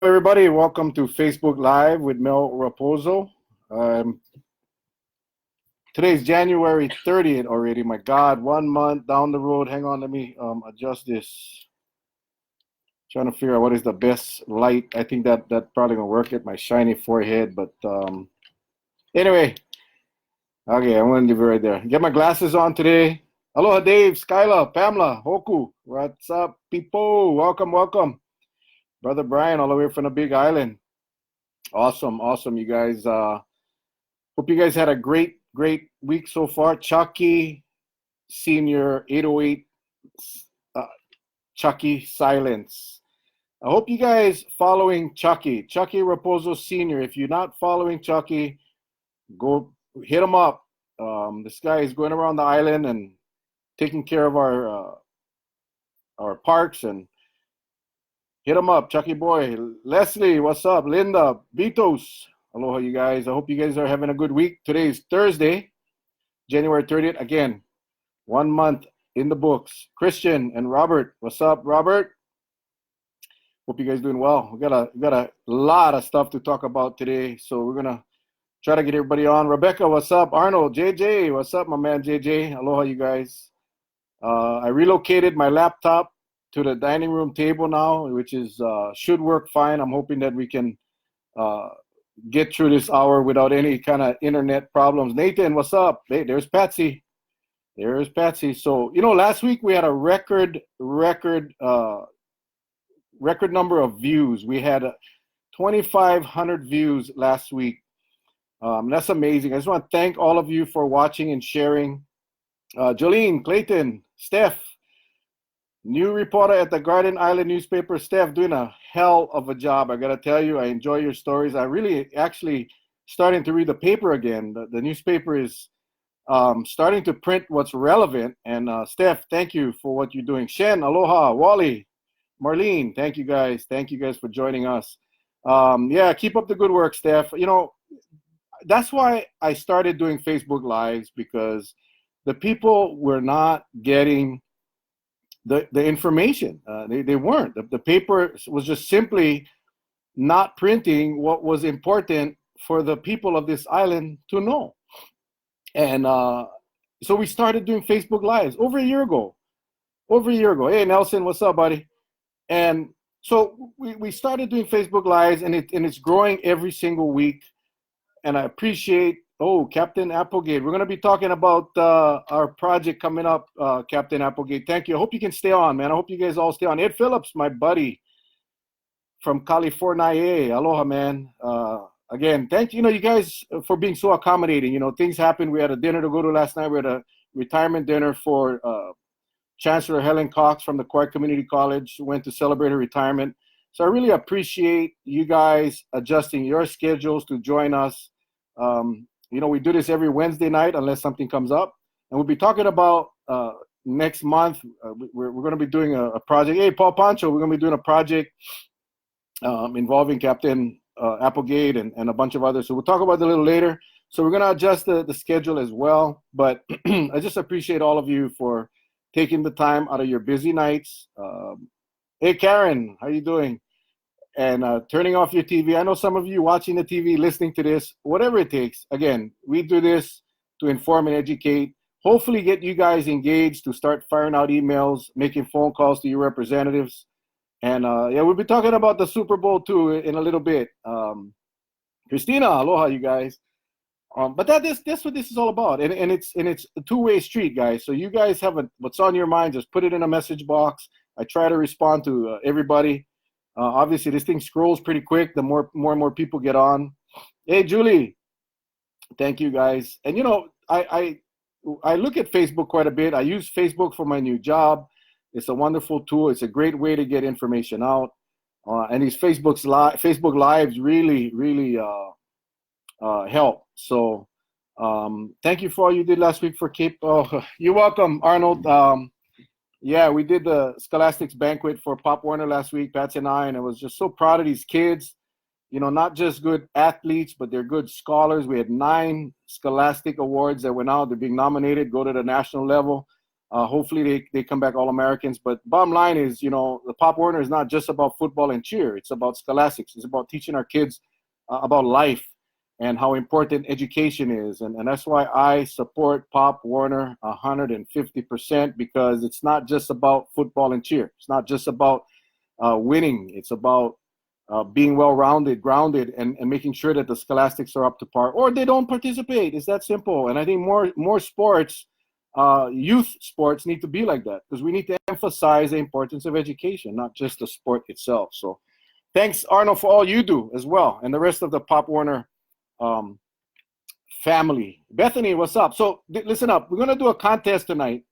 Everybody, welcome to Facebook Live with Mel Rapozo. Um, Today's January 30th already. My God, 1 month down the road. Hang on, let me adjust this. Trying to figure out what is the best light. I think that probably gonna work at my shiny forehead. But anyway, okay, I'm gonna leave it right there. Get my glasses on today. Aloha, Dave, Skyla, Pamela, Hoku. What's up, people? Welcome, welcome. Brother Brian, all the way from the Big Island. Awesome, you guys. Hope you guys had a great week so far. Chucky Senior 808, Chucky Silence. I hope you guys following Chucky Rapozo Senior. If you're not following Chucky, go hit him up. This guy is going around the island and taking care of our parks, and hit him up, Chucky boy. Leslie, what's up? Linda, Beatos. Aloha, you guys. I hope you guys are having a good week. Today is Thursday, January 30th. Again, 1 month in the books. Christian and Robert. What's up, Robert? Hope you guys doing well. We got a lot of stuff to talk about today, so we're gonna try to get everybody on. Rebecca, what's up? Arnold, JJ, what's up, my man JJ? Aloha, you guys. I relocated my laptop to the dining room table now, which is should work fine. I'm hoping that we can get through this hour without any kind of internet problems. Nathan, what's up? Hey, there's Patsy. There's Patsy. So, last week we had a record number of views. We had 2,500 views last week. That's amazing. I just want to thank all of you for watching and sharing. Jolene, Clayton, Steph, new reporter at the Garden Island newspaper. Steph, doing a hell of a job. I got to tell you, I enjoy your stories. I really actually starting to read the paper again. The newspaper is starting to print what's relevant. And Steph, thank you for what you're doing. Shen, aloha. Wally, Marlene, thank you guys. Thank you guys for joining us. Yeah, keep up the good work, Steph. That's why I started doing Facebook Lives, because the people were not getting the information. They weren't. The paper was just simply not printing what was important for the people of this island to know. And so we started doing Facebook Lives over a year ago. Hey, Nelson, what's up, buddy? And so we started doing Facebook Lives, and it's growing every single week. And I appreciate, Captain Applegate. We're going to be talking about our project coming up, Captain Applegate. Thank you. I hope you can stay on, man. I hope you guys all stay on. Ed Phillips, my buddy from California. Aloha, man. Again, thank you, you guys, for being so accommodating. Things happen. We had a dinner to go to last night. We had a retirement dinner for Chancellor Helen Cox from the Quark Community College. Went to celebrate her retirement. So I really appreciate you guys adjusting your schedules to join us. We do this every Wednesday night unless something comes up. And we'll be talking about next month. We're going to be doing a project. Hey, Paul Pancho, we're going to be doing a project involving Captain Applegate and a bunch of others. So we'll talk about it a little later. So we're going to adjust the schedule as well. But I just appreciate all of you for taking the time out of your busy nights. Hey, Karen, how you doing? And turning off your TV. I know some of you watching the TV, listening to this, whatever it takes. Again, we do this to inform and educate, hopefully get you guys engaged to start firing out emails, making phone calls to your representatives. And we'll be talking about the Super Bowl too in a little bit. Christina, aloha, you guys. But that's what this is all about. And it's a two-way street, guys. So you guys have what's on your mind, just put it in a message box. I try to respond to everybody. Obviously, this thing scrolls pretty quick. The more and more people get on. Hey, Julie, thank you, guys. And I look at Facebook quite a bit. I use Facebook for my new job. It's a wonderful tool. It's a great way to get information out. And these Facebook Lives really help. So thank you for all you did last week for Cape. Oh, you're welcome, Arnold. Yeah, we did the Scholastics banquet for Pop Warner last week, Patsy and I was just so proud of these kids. Not just good athletes, but they're good scholars. We had 9 Scholastic Awards that went out. They're being nominated, go to the national level. Hopefully they come back All-Americans. But bottom line is, you know, the Pop Warner is not just about football and cheer. It's about scholastics. It's about teaching our kids about life and how important education is. And that's why I support Pop Warner 150%, because it's not just about football and cheer. It's not just about winning. It's about being well-rounded, grounded, and making sure that the scholastics are up to par, or they don't participate. It's that simple. And I think more sports, youth sports, need to be like that, because we need to emphasize the importance of education, not just the sport itself. So thanks, Arnold, for all you do as well, and the rest of the Pop Warner family. Bethany, what's up? So listen up. We're gonna do a contest tonight.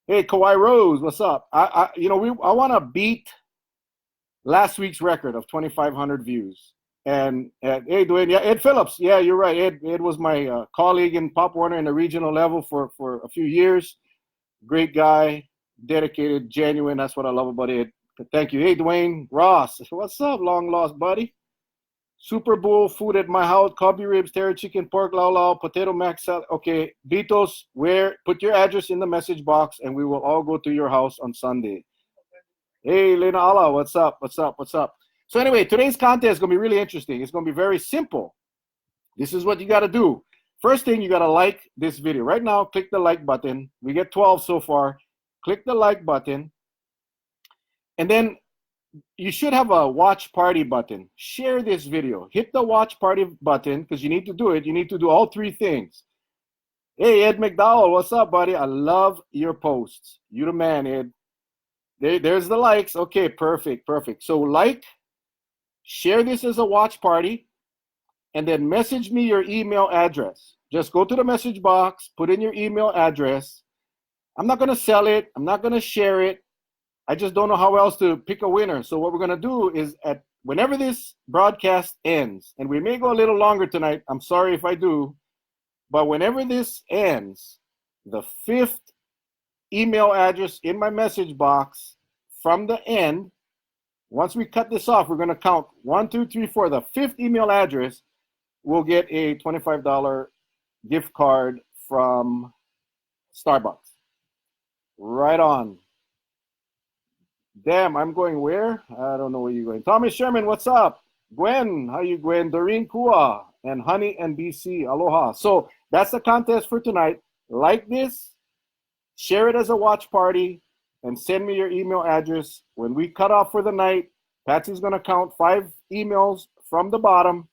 Hey, Kawhi Rose, what's up? I want to beat last week's record of 2,500 views. And hey, Dwayne, yeah, Ed Phillips, yeah, you're right. Ed was my colleague in Pop Warner in the regional level for a few years. Great guy, dedicated, genuine. That's what I love about Ed. Thank you. Hey, Dwayne Ross, what's up, long lost buddy? Super Bowl food at my house: Kobe ribs, terry chicken, pork lau lau, potato mac salad. Okay, Beatles, put your address in the message box, and we will all go to your house on Sunday. Hey, Lena Allah, what's up? What's up? What's up? So anyway, today's contest is going to be really interesting. It's going to be very simple. This is what you got to do. First thing, you got to like this video. Right now, click the like button. We get 12 so far. Click the like button. And then you should have a watch party button. Share this video. Hit the watch party button, because you need to do it. You need to do all three things. Hey, Ed McDowell, what's up, buddy? I love your posts. You the man, Ed. There's the likes. Okay, perfect. So like, share this as a watch party, and then message me your email address. Just go to the message box, put in your email address. I'm not going to sell it. I'm not going to share it. I just don't know how else to pick a winner. So what we're going to do is, whenever this broadcast ends, and we may go a little longer tonight, I'm sorry if I do, but whenever this ends, the fifth email address in my message box from the end, once we cut this off, we're going to count 1, 2, 3, 4. The fifth email address will get a $25 gift card from Starbucks. Right on. Damn, I'm going where? I don't know where you're going. Thomas Sherman, what's up? Gwen, how you, Gwen? Doreen Kua and Honey and BC, aloha. So that's the contest for tonight. Like this, share it as a watch party, and send me your email address. When we cut off for the night, Patsy's going to count 5 emails from the bottom.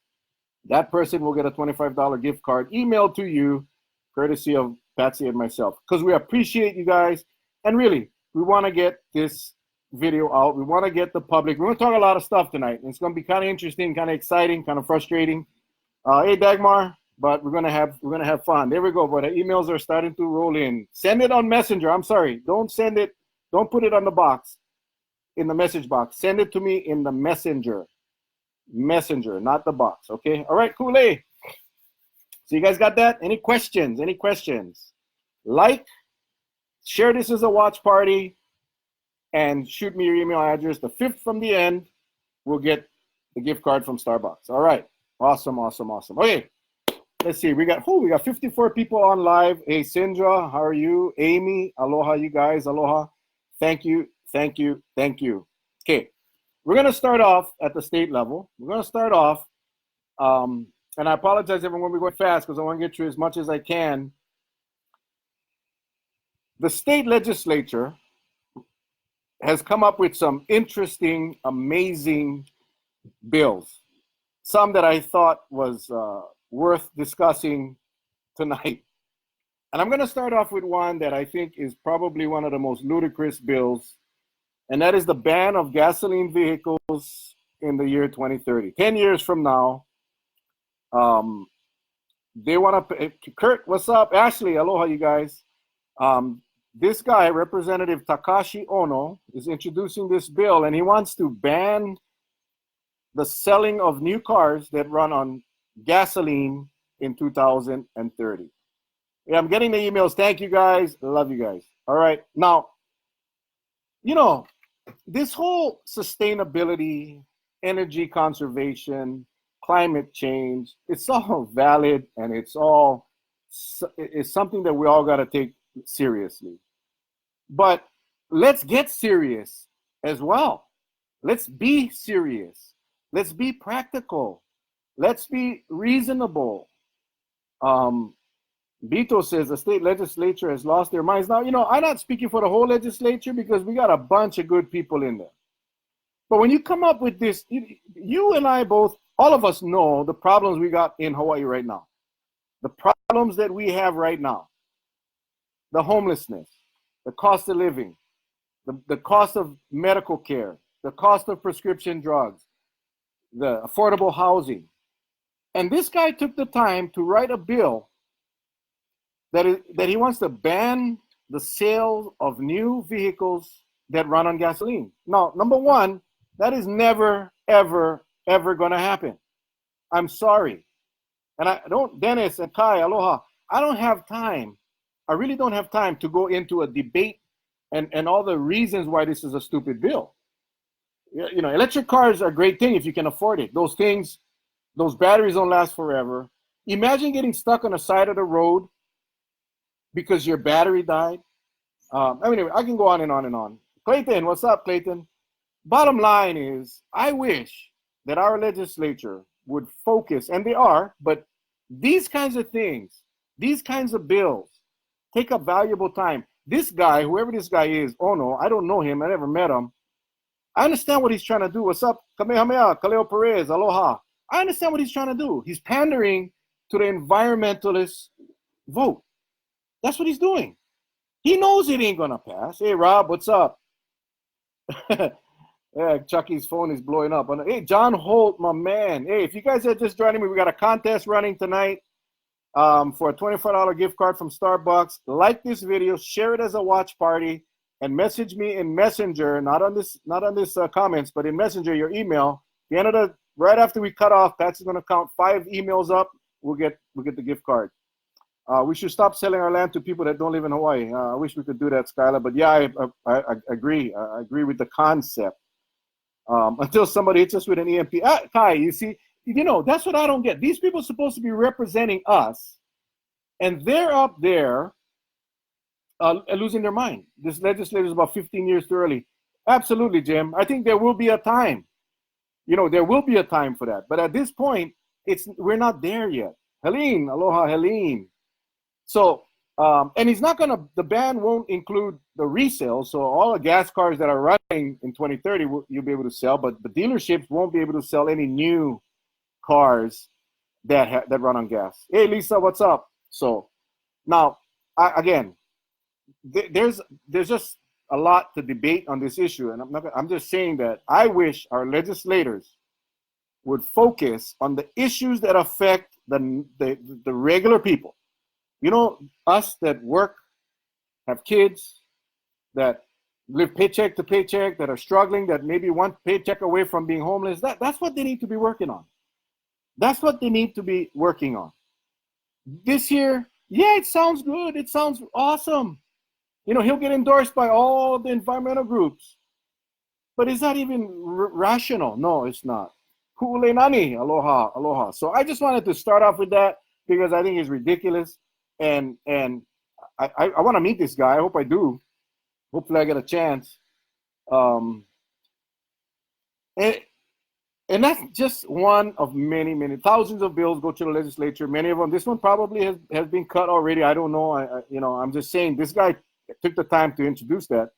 That person will get a $25 gift card emailed to you, courtesy of Patsy and myself, because we appreciate you guys. And really, we want to get this video out. We want to get the public. We're going to talk a lot of stuff tonight. It's going to be kind of interesting, kind of exciting, kind of frustrating. Hey, Dagmar, but we're gonna have fun. There we go. But the emails are starting to roll in. Send it on Messenger. I'm sorry. Don't send it. Don't put it on the box, in the message box. Send it to me in the Messenger. Messenger, not the box. Okay. All right. Cool. Hey. So you guys got that? Any questions? Any questions? Like, share this as a watch party, and shoot me your email address. The fifth from the end will get the gift card from Starbucks. All right. Awesome. Okay. Let's see. We got 54 people on live. Hey, Sindra, how are you? Amy, aloha, you guys. Aloha. Thank you. Okay. We're going to start off at the state level. We're going to start off, and I apologize, everyone, we're going fast because I want to get through as much as I can. The state legislature has come up with some interesting, amazing bills. Some that I thought was worth discussing tonight. And I'm going to start off with one that I think is probably one of the most ludicrous bills, and that is the ban of gasoline vehicles in the year 2030. 10 years from now, they want to, Kurt, what's up? Ashley, aloha, you guys. This guy, Representative Takashi Ono, is introducing this bill, and he wants to ban the selling of new cars that run on gasoline in 2030. Yeah, I'm getting the emails. Thank you guys. Love you guys. All right. Now, you know, this whole sustainability, energy conservation, climate change, it's all valid, and it's something that we all got to take seriously. But let's get serious as well. Let's be serious. Let's be practical. Let's be reasonable. Bito says the state legislature has lost their minds. Now, I'm not speaking for the whole legislature because we got a bunch of good people in there. But when you come up with this, you and I both, all of us know the problems we got in Hawaii right now. The problems that we have right now. The homelessness, the cost of living, the cost of medical care, the cost of prescription drugs, the affordable housing. And this guy took the time to write a bill that he wants to ban the sale of new vehicles that run on gasoline. Now, number one, that is never, ever, ever going to happen. I'm sorry. And Dennis and Kai, aloha, I don't have time. I really don't have time to go into a debate and all the reasons why this is a stupid bill. Electric cars are a great thing if you can afford it. Those things, those batteries don't last forever. Imagine getting stuck on the side of the road because your battery died. Anyway, I can go on and on and on. Clayton, what's up, Clayton? Bottom line is, I wish that our legislature would focus, and they are, but these kinds of things, these kinds of bills, take up valuable time. This guy, whoever this guy is, oh no, I don't know him, I never met him. I understand what he's trying to do. What's up? Kamehameha, Kaleo Perez, aloha. I understand what he's trying to do. He's pandering to the environmentalist vote. That's what he's doing. He knows it ain't gonna pass. Hey, Rob, what's up? Yeah, Chucky's phone is blowing up. Hey, John Holt, my man. Hey, if you guys are just joining me, we got a contest running tonight for a $25 gift card from Starbucks. Like this video, share it as a watch party, and message me in Messenger, not on this comments, but in Messenger, your email. Right after we cut off, Pat's gonna count 5 emails up. We'll get the gift card. We should stop selling our land to people that don't live in Hawaii. I wish we could do that, Skylar. But yeah, I agree. I agree with the concept. Until somebody hits us with an EMP. Kai, you see, that's what I don't get. These people are supposed to be representing us, and they're up there losing their mind. This legislature is about 15 years too early. Absolutely, Jim. I think there will be a time. There will be a time for that. But at this point, we're not there yet. Helene, aloha, Helene. So, and the ban won't include the resale. So all the gas cars that are running in 2030, you'll be able to sell, but the dealerships won't be able to sell any new cars that run on gas. Hey, Lisa, what's up? So now, there's just a lot to debate on this issue. And I'm just saying that I wish our legislators would focus on the issues that affect the regular people. Us that work, have kids, that live paycheck to paycheck, that are struggling, that maybe one paycheck away from being homeless. That's what they need to be working on. That's what they need to be working on. This year, yeah, it sounds good. It sounds awesome. He'll get endorsed by all the environmental groups. But is that even rational? No, it's not. Ku'ulenani, aloha, aloha. So I just wanted to start off with that because I think it's ridiculous. And I want to meet this guy. I hope I do. Hopefully I get a chance. And that's just one of many, many thousands of bills go to the legislature. Many of them. This one probably has been cut already. I don't know. I'm just saying this guy took the time to introduce that.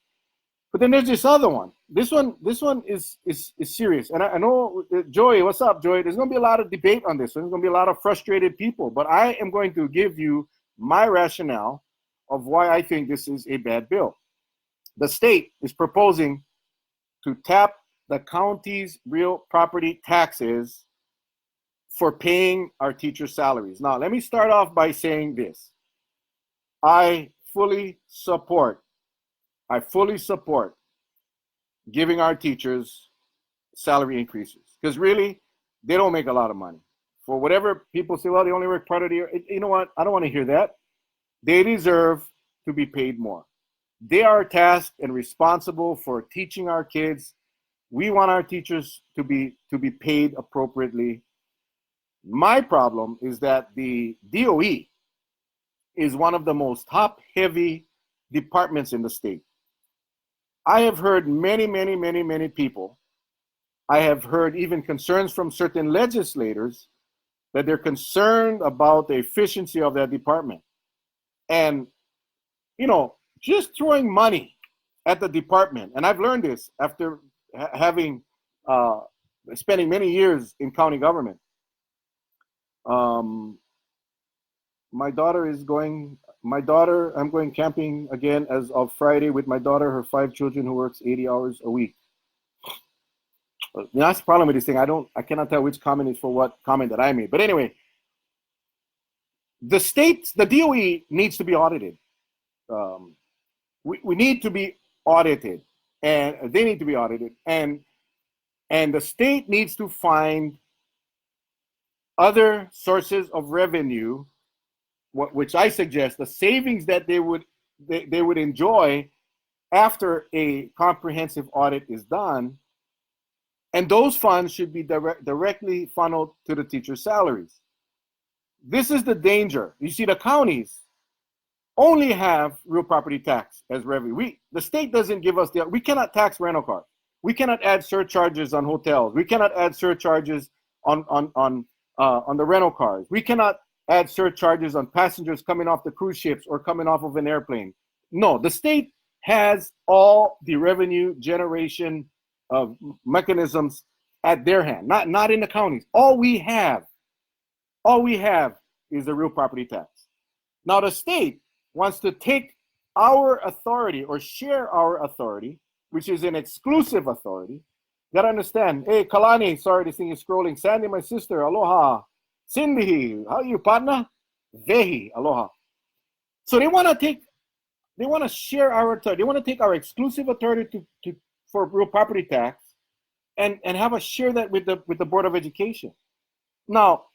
But then there's this other one. This one is serious. And I know, Joy, what's up, Joy? There's going to be a lot of debate on this. There's going to be a lot of frustrated people. But I am going to give you my rationale of why I think this is a bad bill. The state is proposing to tap the county's real property taxes for paying our teachers' salaries. Now, let me start off by saying this. I fully support giving our teachers salary increases because really, they don't make a lot of money. For whatever people say, well, they only work part of the year. You know what? I don't want to hear that. They deserve to be paid more. They are tasked and responsible for teaching our kids. We want our teachers to be paid appropriately. My problem is that the DOE is one of the most top-heavy departments in the state. I have heard many people. I have heard even concerns from certain legislators that they're concerned about the efficiency of that department. And, just throwing money at the department, and I've learned this after having spending many years in county government. My daughter, I'm going camping again as of Friday with my daughter, her 5 children, who works 80 hours a week. That's the problem with this thing. I cannot tell which comment is for what comment that I made. But anyway, the DOE needs to be audited. We need to be audited, and they need to be audited, and the state needs to find other sources of revenue, which I suggest the savings that they would enjoy after a comprehensive audit is done, and those funds should be directly funneled to the teacher salaries. This is the danger. You see, the counties only have real property tax as revenue. The state doesn't give us we cannot tax rental cars. We cannot add surcharges on hotels. We cannot add surcharges on the rental cars. We cannot add surcharges on passengers coming off the cruise ships or coming off of an airplane. No, the state has all the revenue generation mechanisms at their hand, not in the counties. All we have is the real property tax. Now the state wants to take our authority or share our authority, which is an exclusive authority. You gotta understand. Hey, Kalani, sorry, this thing is scrolling. Sandy, my sister, aloha. Cindy, how are you, partner? Vehi, aloha. So they want to share our authority. They want to take our exclusive authority for real property tax and have us share that with the Board of Education. Now,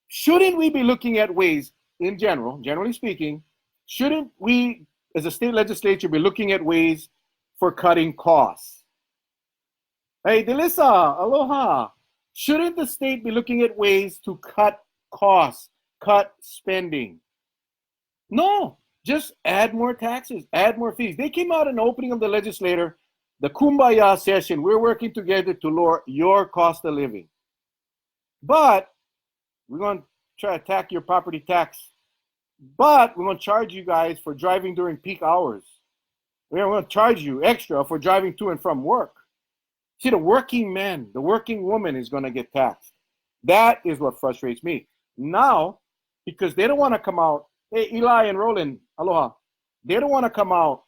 shouldn't we be looking at ways, in generally speaking, shouldn't we, as a state legislature, be looking at ways for cutting costs? Hey, Delissa, aloha. Shouldn't the state be looking at ways to cut costs, cut spending? No, just add more taxes, add more fees. They came out in the opening of the legislature, the Kumbaya session. We're working together to lower your cost of living. But we're going to try to attack your property tax. But we're going to charge you guys for driving during peak hours. We're going to charge you extra for driving to and from work. See, the working man, the working woman is going to get taxed. That is what frustrates me. Now, because they don't want to come out, hey, Eli and Roland, aloha. They don't want to come out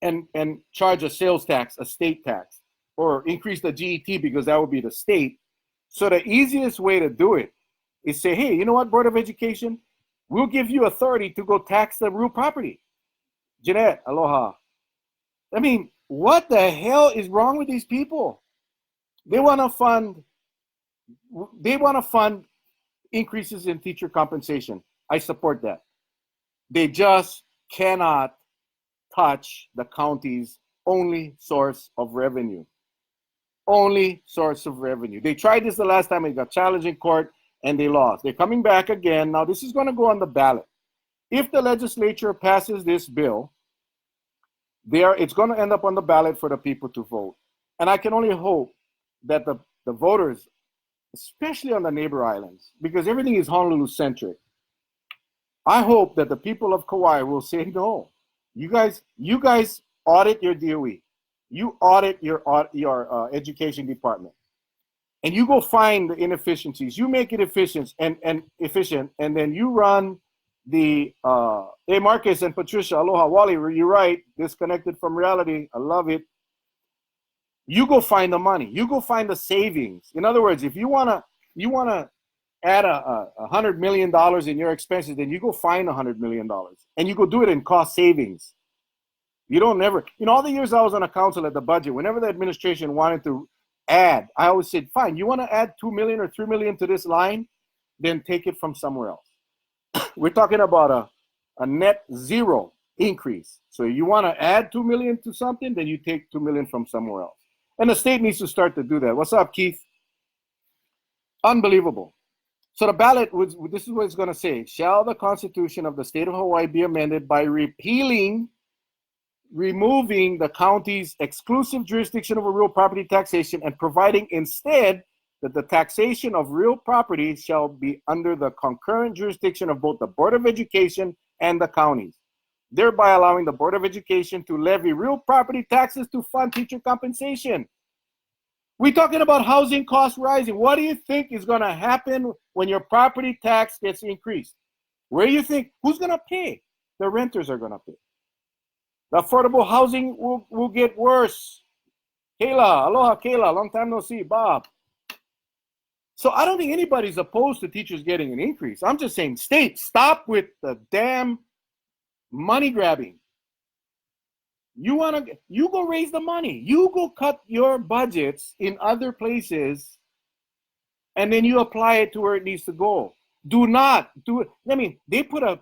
and charge a sales tax, a state tax, or increase the GET because that would be the state. So the easiest way to do it is say, hey, you know what, Board of Education? We'll give you authority to go tax the real property. Jeanette, aloha. I mean, what the hell is wrong with these people? They want to fund increases in teacher compensation. I support that. They just cannot touch the county's only source of revenue. Only source of revenue. They tried this the last time. It got challenged in court and they lost. They're coming back again. Now this is going to go on the ballot. If the legislature passes this bill, it's going to end up on the ballot for the people to vote. And I can only hope that the voters, especially on the neighbor islands, because everything is Honolulu-centric, I hope that the people of Kauai will say, no, you guys audit your DOE. You audit your education department. And you go find the inefficiencies. You make it efficient, and then you run the hey, Marcus and Patricia, aloha, Wally, you're right, disconnected from reality. I love it. You go find the money. You go find the savings. In other words, if you wanna add $100 million in your expenses, then you go find $100 million and you go do it in cost savings. You don't never, all the years I was on a council at the budget, whenever the administration wanted to add, I always said, fine, you want to add 2 million or 3 million to this line, then take it from somewhere else. We're talking about a net zero increase. So you want to add 2 million to something, then you take 2 million from somewhere else. And the state needs to start to do that. What's up, Keith? Unbelievable. So the ballot, this is what it's going to say. Shall the Constitution of the state of Hawaii be amended by repealing removing the county's exclusive jurisdiction over real property taxation and providing instead that the taxation of real property shall be under the concurrent jurisdiction of both the Board of Education and the counties, thereby allowing the Board of Education to levy real property taxes to fund teacher compensation. We're talking about housing costs rising. What do you think is going to happen when your property tax gets increased? Where do you think, who's going to pay? The renters are going to pay. The affordable housing will get worse. Kayla, aloha Kayla, long time no see, Bob. So I don't think anybody's opposed to teachers getting an increase. I'm just saying, state, stop with the damn money grabbing. You go raise the money. You go cut your budgets in other places, and then you apply it to where it needs to go. Do not do it. I mean, they put an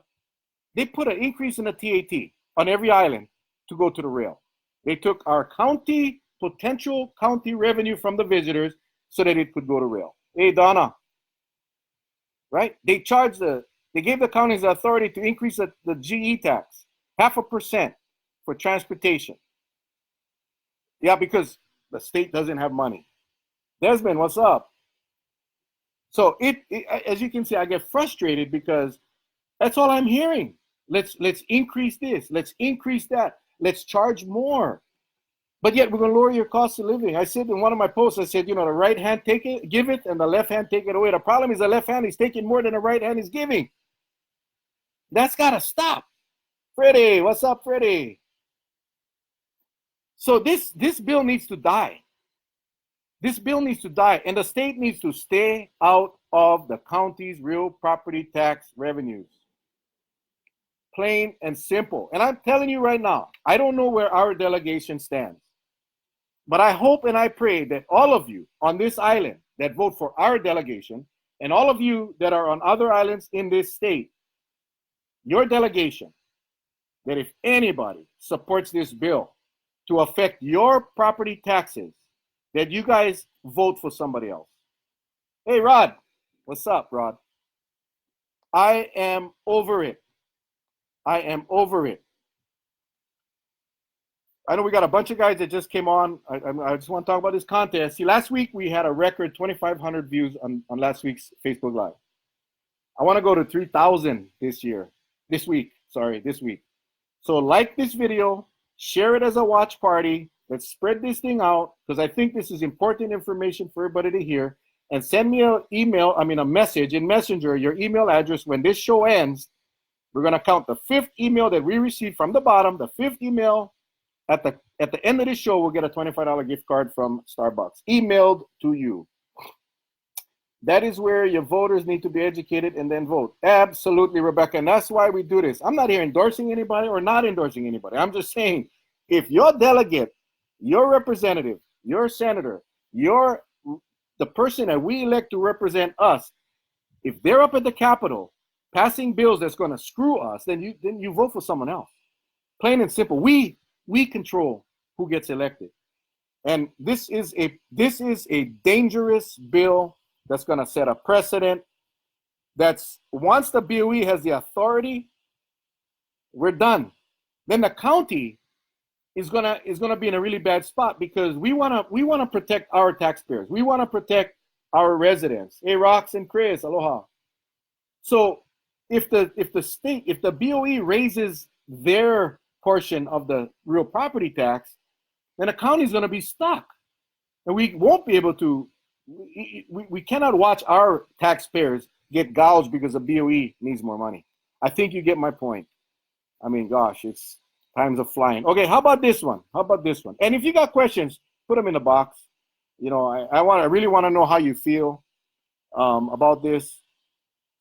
increase in the TAT on every island to go to the rail. They took our potential county revenue from the visitors so that it could go to rail. Hey, Donna, right? They gave the counties the authority to increase the GE tax, 0.5% for transportation. Yeah, because the state doesn't have money. Desmond, what's up? So as you can see, I get frustrated because that's all I'm hearing. Let's increase this. Let's increase that. Let's charge more. But yet we're going to lower your cost of living. I said in one of my posts, I said, the right hand give it, and the left hand take it away. The problem is the left hand is taking more than the right hand is giving. That's got to stop. Freddie, what's up, Freddie? So this bill needs to die. This bill needs to die, and the state needs to stay out of the county's real property tax revenues. Plain and simple. And I'm telling you right now, I don't know where our delegation stands. But I hope and I pray that all of you on this island that vote for our delegation, and all of you that are on other islands in this state, your delegation, that if anybody supports this bill to affect your property taxes, that you guys vote for somebody else. Hey, Rod. What's up, Rod? I am over it. I am over it. I know we got a bunch of guys that just came on. I just want to talk about this contest. See, last week we had a record 2,500 views on last week's Facebook Live. I want to go to 3,000 this week. So like this video, share it as a watch party. Let's spread this thing out because I think this is important information for everybody to hear. And send me a message in Messenger, your email address. When this show ends, we're going to count the 5th email that we received from the bottom, the 5th email. At the end of this show, we'll get a $25 gift card from Starbucks, emailed to you. That is where your voters need to be educated and then vote. Absolutely, Rebecca. And that's why we do this. I'm not here endorsing anybody or not endorsing anybody. I'm just saying, if your delegate, your representative, your senator, the person that we elect to represent us, if they're up at the Capitol passing bills that's going to screw us, then you vote for someone else. Plain and simple. We control who gets elected. And this is a dangerous bill that's going to set a precedent. That's once the BOE has the authority, we're done. Then the county is gonna be in a really bad spot because we wanna protect our taxpayers. We wanna protect our residents. Hey, Rox and Chris, aloha. So if the BOE raises their portion of the real property tax, then the county is gonna be stuck, and we won't be able to. We cannot watch our taxpayers get gouged because the BOE needs more money. I think you get my point. I mean, gosh, it's times of flying. Okay, how about this one? And if you got questions, put them in the box. I really want to know how you feel about this.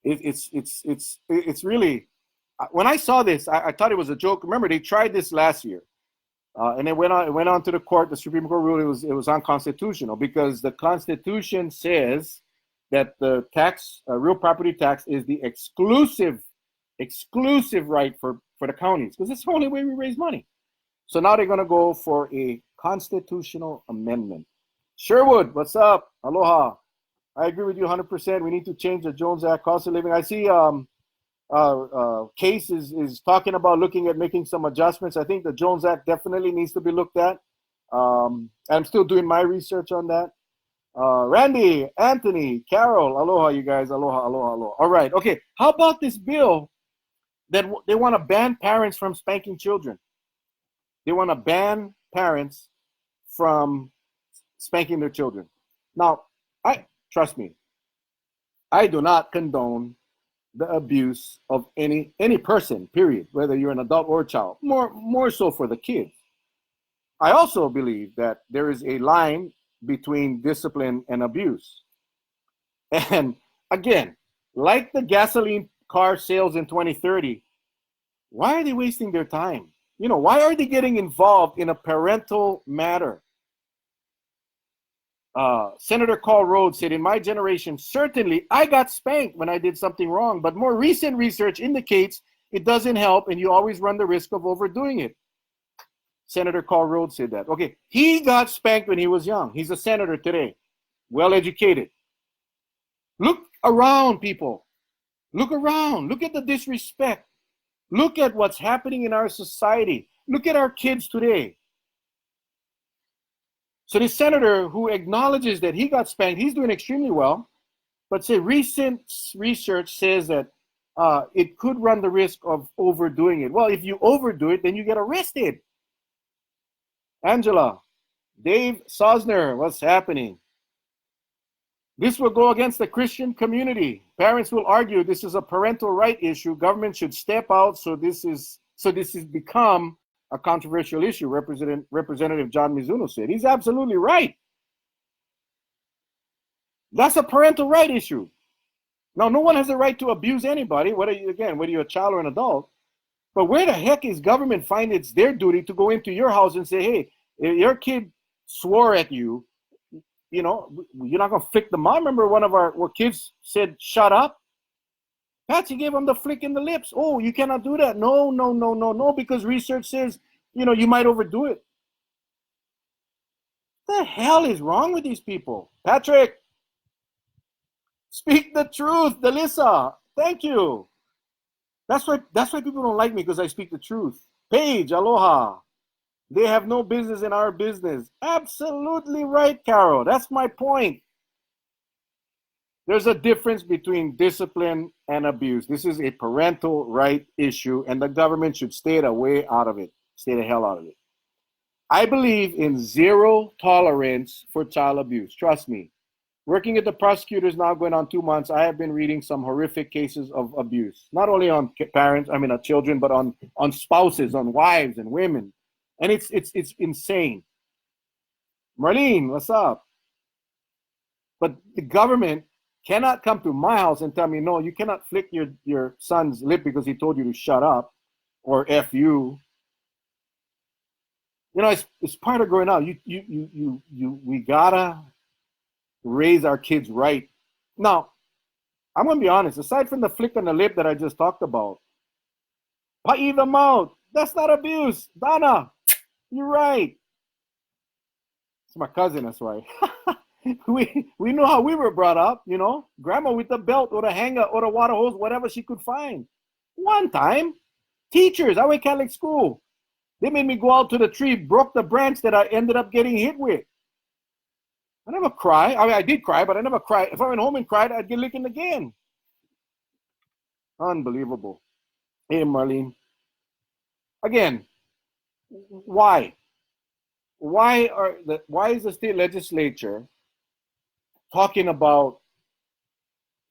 It's really, when I saw this, I thought it was a joke. Remember, they tried this last year, and it went on to the court. The Supreme Court ruled it was unconstitutional because the Constitution says that the real property tax is the exclusive right for the counties, because it's the only way we raise money. So now they're going to go for a constitutional amendment. Sherwood, what's up? Aloha. I agree with you 100%. We need to change the Jones Act cost of living. I see case is talking about looking at making some adjustments. I think the Jones Act definitely needs to be looked at. I'm still doing my research on that. Randy, Anthony, Carol, aloha, you guys. Aloha, aloha, aloha. All right. Okay. How about this bill that they want to ban parents from spanking children? They want to ban parents from spanking their children. Now, trust me, I do not condone the abuse of any person, period, whether you're an adult or a child, more so for the kids. I also believe that there is a line between discipline and abuse. And again, like the gasoline car sales in 2030, why are they wasting their time? You know, why are they getting involved in a parental matter? Senator Carl Rhodes said, in my generation, certainly I got spanked when I did something wrong, but more recent research indicates it doesn't help and you always run the risk of overdoing it. Senator Carl Rhodes said that. Okay, he got spanked when he was young. He's a senator today, well-educated. Look around, people. Look around. Look at the disrespect. Look at what's happening in our society. Look at our kids today. So the senator who acknowledges that he got spanked, he's doing extremely well. But say recent research says that it could run the risk of overdoing it. Well, if you overdo it, then you get arrested. Angela, Dave Sosner, what's happening? This will go against the Christian community. Parents will argue this is a parental right issue. Government should step out so this has become a controversial issue, Representative John Mizuno said. He's absolutely right. That's a parental right issue. Now, no one has the right to abuse anybody, whether you're a child or an adult. But where the heck is government find it's their duty to go into your house and say, hey, if your kid swore at you, you know, you're not going to flick the mom. Remember one of our kids said, shut up? Patsy gave him the flick in the lips. Oh, you cannot do that. No, because research says, you know, you might overdo it. What the hell is wrong with these people? Patrick, speak the truth. Delissa, thank you. That's why people don't like me, because I speak the truth. Paige, aloha. They have no business in our business. Absolutely right, Carol. That's my point. There's a difference between discipline and abuse. This is a parental right issue, and the government should stay the way out of it. Stay the hell out of it. I believe in zero tolerance for child abuse. Trust me. Working at the prosecutors now going on 2 months, I have been reading some horrific cases of abuse. Not only on children, but on spouses, on wives and women. And it's insane. Marlene, what's up? But the government cannot come to my house and tell me, no, you cannot flick your son's lip because he told you to shut up or F you. You know, it's part of growing up. We gotta raise our kids right. Now, I'm gonna be honest, aside from the flick on the lip that I just talked about, pa'i the mouth, that's not abuse. Donna, you're right. It's my cousin, that's why. We know how we were brought up, you know. Grandma with the belt or the hanger or the water hose, whatever she could find. One time, teachers, I went Catholic school. They made me go out to the tree, broke the branch that I ended up getting hit with. I never cry. I mean, I did cry, but I never cried. If I went home and cried, I'd get licking again. Unbelievable. Hey, Marlene. Again, why? Why is the state legislature talking about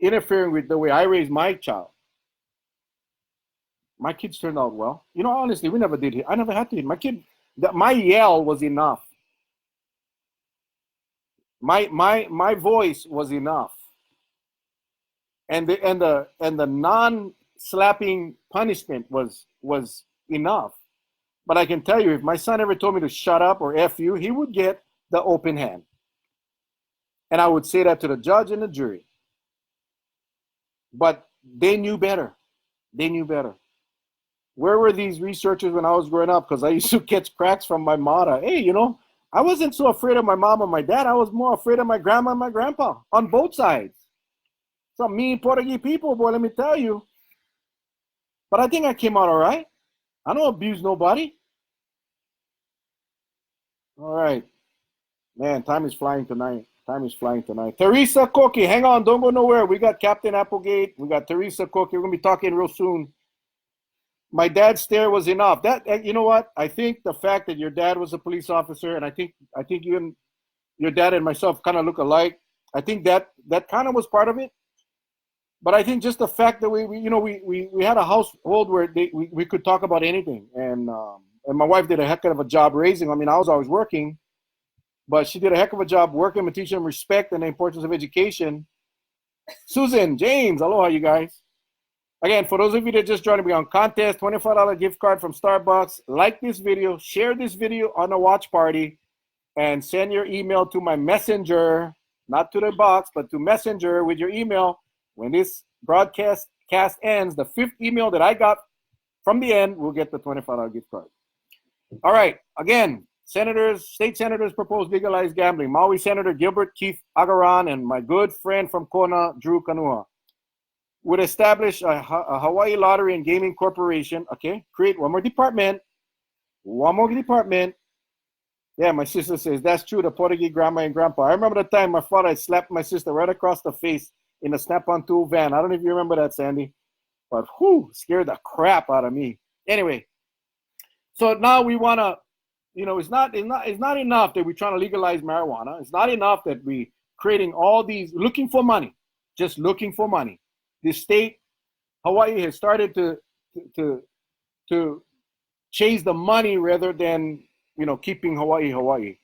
interfering with the way I raised my child? My kids turned out well. You know, honestly, we never did it. I never had to hit my kid. My yell was enough. My voice was enough. And the non-slapping punishment was enough. But I can tell you, if my son ever told me to shut up or F you, he would get the open hand. And I would say that to the judge and the jury. But they knew better. They knew better. Where were these researchers when I was growing up? Because I used to catch cracks from my mother. Hey, you know, I wasn't so afraid of my mom or my dad. I was more afraid of my grandma and my grandpa on both sides. Some mean Portuguese people, boy, let me tell you. But I think I came out all right. I don't abuse nobody. All right. Man, time is flying tonight. Time is flying tonight. Teresa Koki, hang on. Don't go nowhere. We got Captain Applegate. We got Teresa Koki. We're going to be talking real soon. My dad's stare was enough. That, you know what? I think the fact that your dad was a police officer, and I think you and your dad and myself kind of look alike. I think that kind of was part of it. But I think just the fact that we had a household where we could talk about anything, and my wife did a heck of a job raising. I mean, I was always working, but she did a heck of a job working and teaching them respect and the importance of education. Susan, James, aloha, you guys. Again, for those of you that just joined me on contest, $25 gift card from Starbucks. Like this video, share this video on a watch party, and send your email to my messenger, not to the box, but to messenger with your email. When this broadcast ends, the 5th email that I got from the end will get the $25 gift card. All right, again, state senators propose legalized gambling. Maui Senator Gilbert Keith Agaran and my good friend from Kona, Drew Kanuha, would establish a Hawaii Lottery and Gaming Corporation. Okay, create one more department. Yeah, my sister says, that's true, the Portuguese grandma and grandpa. I remember the time my father slapped my sister right across the face in a Snap-on tool van. I don't know if you remember that, Sandy. But whew, scared the crap out of me. Anyway, so now we want to, it's not enough that we're trying to legalize marijuana. It's not enough that we creating all these, looking for money, just looking for money. The state, Hawaii, has started to chase the money rather than, keeping Hawaii.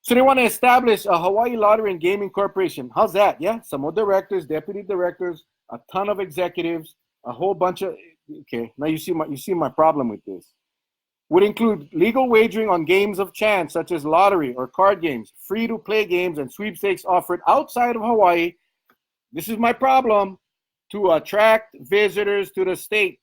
So they want to establish a Hawaii Lottery and Gaming Corporation. How's that? Yeah, some more directors, deputy directors, a ton of executives, a whole bunch of. Okay, now you see my problem with this. Would include legal wagering on games of chance such as lottery or card games, free-to-play games, and sweepstakes offered outside of Hawaii. This is my problem, to attract visitors to the state.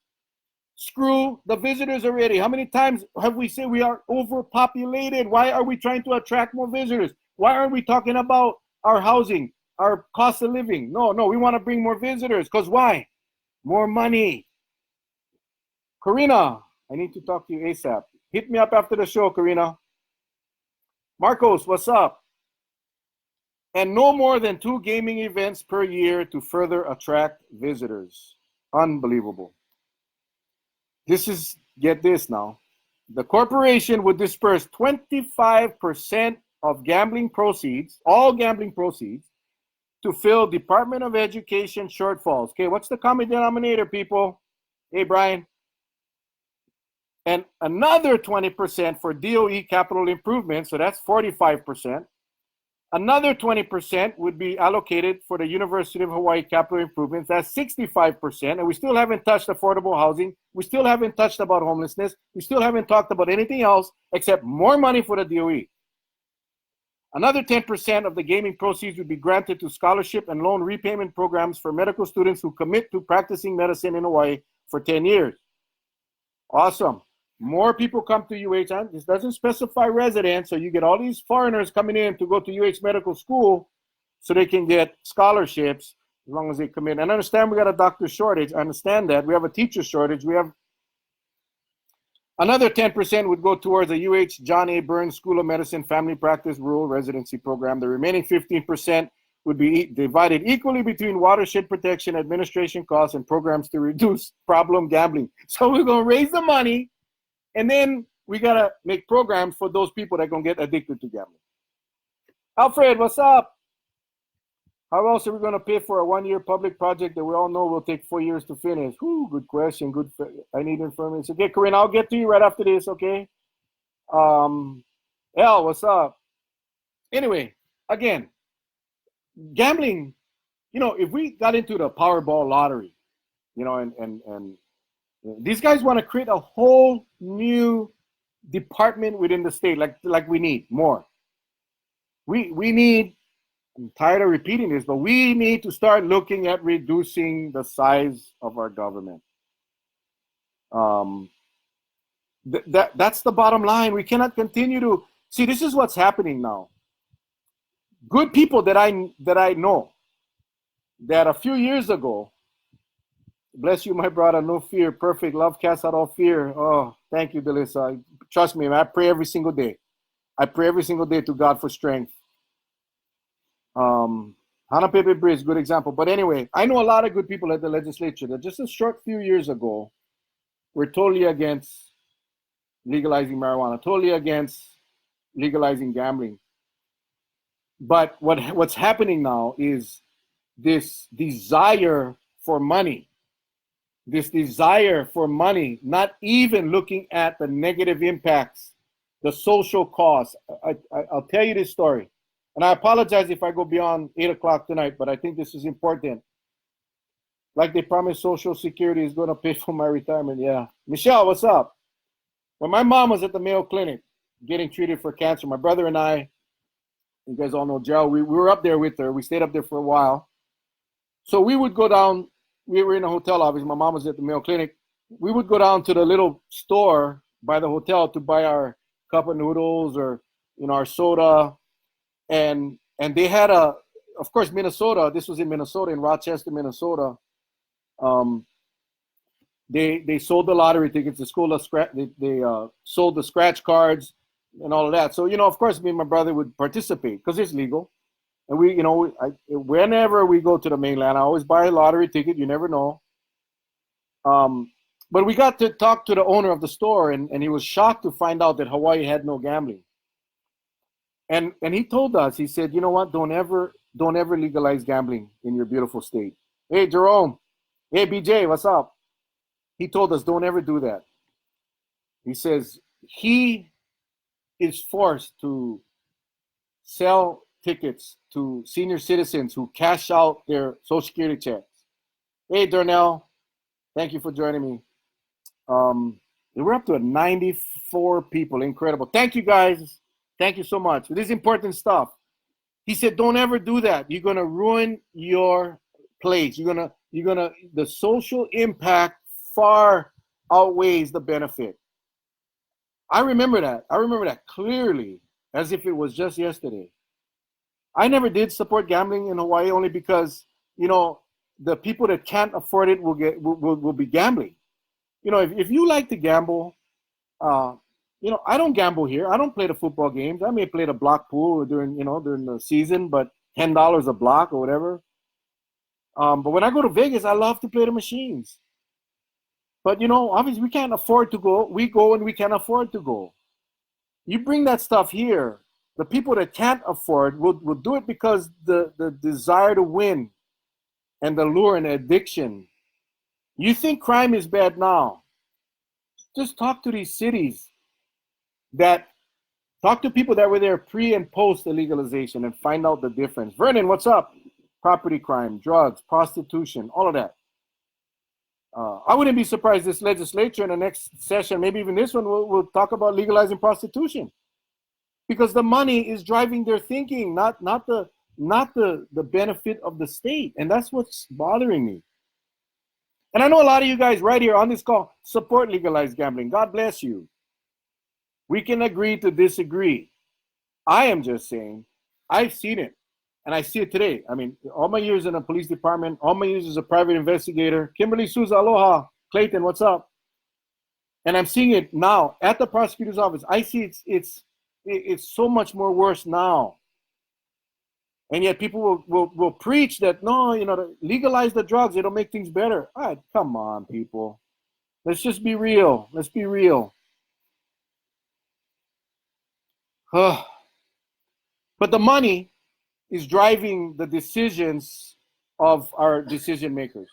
Screw the visitors already. How many times have we said we are overpopulated? Why are we trying to attract more visitors? Why aren't we talking about our housing, our cost of living? No, we want to bring more visitors. Because why? More money. Karina, I need to talk to you ASAP. Hit me up after the show, Karina. Marcos, what's up? And no more than 2 gaming events per year to further attract visitors. Unbelievable. Get this now. The corporation would disperse 25% of gambling proceeds, all gambling proceeds, to fill Department of Education shortfalls. Okay, what's the common denominator, people? Hey, Brian. And another 20% for DOE capital improvements, so that's 45%. Another 20% would be allocated for the University of Hawaii capital improvements. That's 65%. And we still haven't touched affordable housing. We still haven't touched about homelessness. We still haven't talked about anything else except more money for the DOE. Another 10% of the gaming proceeds would be granted to scholarship and loan repayment programs for medical students who commit to practicing medicine in Hawaii for 10 years. Awesome. More people come to UH. This doesn't specify residents, so you get all these foreigners coming in to go to UH Medical School so they can get scholarships as long as they come in. And I understand we got a doctor shortage. I understand that. We have a teacher shortage. We have another 10% would go towards the UH John A. Burns School of Medicine Family Practice Rural Residency Program. The remaining 15% would be divided equally between watershed protection, administration costs, and programs to reduce problem gambling. So we're going to raise the money, and then we got to make programs for those people that are going to get addicted to gambling. Alfred, what's up? How else are we going to pay for a 1-year public project that we all know will take 4 years to finish? Good question. I need information. Okay, Corinne, I'll get to you right after this, okay? El, what's up? Anyway, again, gambling, if we got into the Powerball lottery, and these guys want to create a whole new department within the state, like we need more. We need, I'm tired of repeating this, but we need to start looking at reducing the size of our government. That's the bottom line. We cannot continue to see. This is what's happening now. Good people that I know that a few years ago Bless you, my brother. No fear. Perfect. Love casts out all fear. Oh, thank you, Delissa. Trust me, man, I pray every single day. I pray every single day to God for strength. Hana Pepe Bridge, good example. But anyway, I know a lot of good people at the legislature that just a short few years ago were totally against legalizing marijuana, totally against legalizing gambling. But what's happening now is this desire for money, not even looking at the negative impacts, the social costs. I'll tell you this story. And I apologize if I go beyond 8 o'clock tonight, but I think this is important. Like they promised Social Security is going to pay for my retirement. Yeah. Michelle, what's up? When my mom was at the Mayo Clinic getting treated for cancer, my brother and I, you guys all know Joe, we were up there with her. We stayed up there for a while. So we would go down. We were in a hotel, obviously. My mom was at the Mayo Clinic. We would go down to the little store by the hotel to buy our cup of noodles or, our soda. And they had of course, Minnesota. This was in Minnesota, in Rochester, Minnesota. They sold the lottery tickets. They sold the scratch cards and all of that. So, of course, me and my brother would participate because it's legal. And whenever we go to the mainland, I always buy a lottery ticket. You never know. But we got to talk to the owner of the store, and he was shocked to find out that Hawaii had no gambling. And he told us, he said, you know what? Don't ever legalize gambling in your beautiful state. Hey, Jerome. Hey, BJ, what's up? He told us, don't ever do that. He says he is forced to sell tickets to senior citizens who cash out their Social Security checks. Hey, Darnell, thank you for joining me. We're up to 94 people. Incredible. Thank you, guys. Thank you so much. This is important stuff. He said, don't ever do that. You're going to ruin your place. The social impact far outweighs the benefit. I remember that clearly, as if it was just yesterday. I never did support gambling in Hawaii only because, the people that can't afford it will be gambling. If you like to gamble, I don't gamble here. I don't play the football games. I may play the block pool during the season, but $10 a block or whatever. But when I go to Vegas, I love to play the machines. But, obviously we can't afford to go. We go when we can afford to go. You bring that stuff here, the people that can't afford will do it because the desire to win and the lure and addiction. You think crime is bad now. Just talk to these cities talk to people that were there pre and post the legalization and find out the difference. Vernon, what's up? Property crime, drugs, prostitution, all of that. I wouldn't be surprised this legislature in the next session, maybe even this one, will talk about legalizing prostitution, because the money is driving their thinking, not the benefit of the state, and that's what's bothering me. And I know a lot of you guys right here on this call support legalized gambling. God bless you. We can agree to disagree. I am just saying, I've seen it. And I see it today. I mean, all my years in the police department, all my years as a private investigator. Kimberly Souza, aloha. Clayton, what's up? And I'm seeing it now at the prosecutor's office. I see it's so much more worse now. And yet people will preach that, no, legalize the drugs. It'll make things better. All right, come on, people. Let's just be real. Let's be real. But the money is driving the decisions of our decision makers.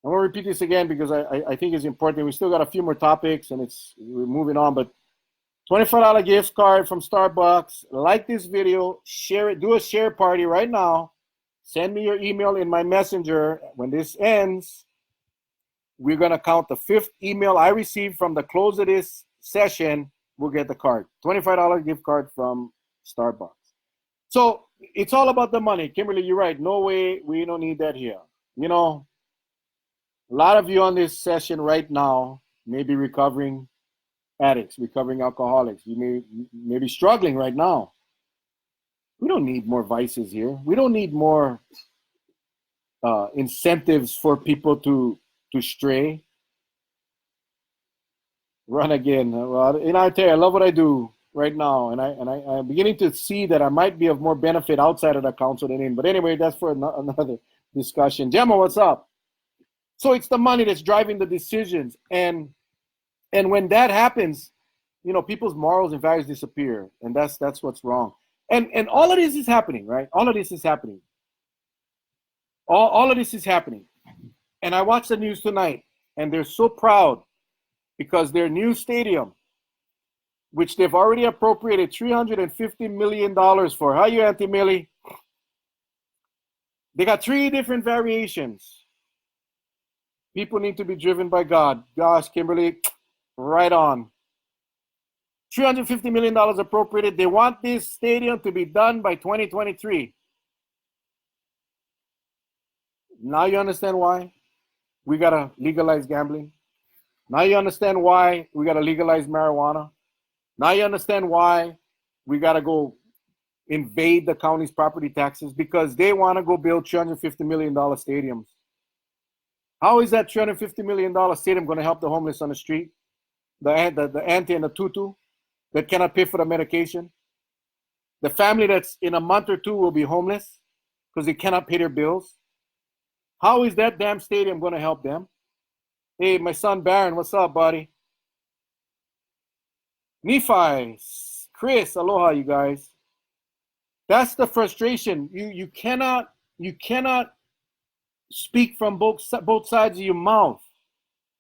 I want to repeat this again because I think it's important. We still got a few more topics and we're moving on, but $25 gift card from Starbucks. Like this video, share it, do a share party right now. Send me your email in my messenger. When this ends, we're going to count the 5th email I received from the close of this session. We'll get the card. $25 gift card from Starbucks. So it's all about the money. Kimberly, you're right. No way. We don't need that here. A lot of you on this session right now may be recovering addicts, recovering alcoholics. You may be struggling right now. We don't need more vices here. We don't need more incentives for people to stray. Run again. Well, I tell you, I love what I do right now, and I'm beginning to see that I might be of more benefit outside of the council than in. But anyway, that's for another discussion. Gemma, what's up? So it's the money that's driving the decisions, and when that happens, people's morals and values disappear, and that's what's wrong. And all of this is happening, right? All of this is happening. All of this is happening. And I watched the news tonight, and they're so proud because their new stadium, which they've already appropriated $350 million for. How are you, Auntie Millie? They got 3 different variations. People need to be driven by God. Gosh, Kimberly, right on. $350 million appropriated. They want this stadium to be done by 2023. Now you understand why we got to legalize gambling. Now you understand why we got to legalize marijuana. Now you understand why we got to go invade the county's property taxes, because they want to go build $350 million stadiums. How is that $350 million stadium going to help the homeless on the street? The auntie and the tutu that cannot pay for the medication? The family that's in a month or 2 will be homeless because they cannot pay their bills? How is that damn stadium going to help them? Hey, my son Baron, what's up, buddy? Nephi, Chris, aloha, you guys. That's the frustration. You cannot speak from both sides of your mouth.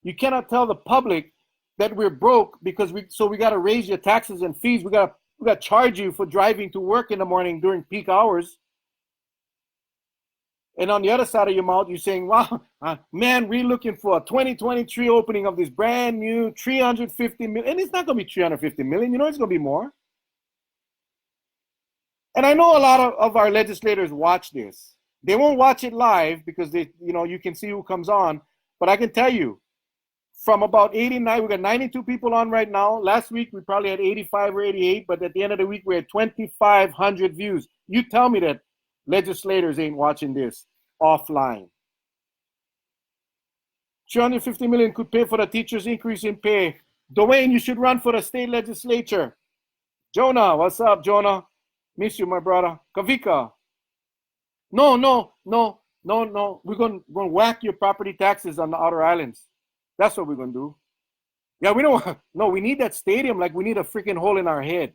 You cannot tell the public that we're broke because we got to raise your taxes and fees. We got to charge you for driving to work in the morning during peak hours. And on the other side of your mouth, you're saying, wow, man, we're looking for a 2023 opening of this brand new 350 million. And it's not going to be 350 million. It's going to be more. And I know a lot of our legislators watch this. They won't watch it live because you can see who comes on. But I can tell you, from about 89, we got 92 people on right now. Last week, we probably had 85 or 88. But at the end of the week, we had 2,500 views. You tell me that legislators ain't watching this offline. 350 million could pay for the teachers' increase in pay. Dwayne, you should run for the state legislature. Jonah, what's up, Jonah? Miss you, my brother. Kavika. No. We're going to whack your property taxes on the outer islands. That's what we're going to do. Yeah, we don't. No, we need that stadium like we need a freaking hole in our head.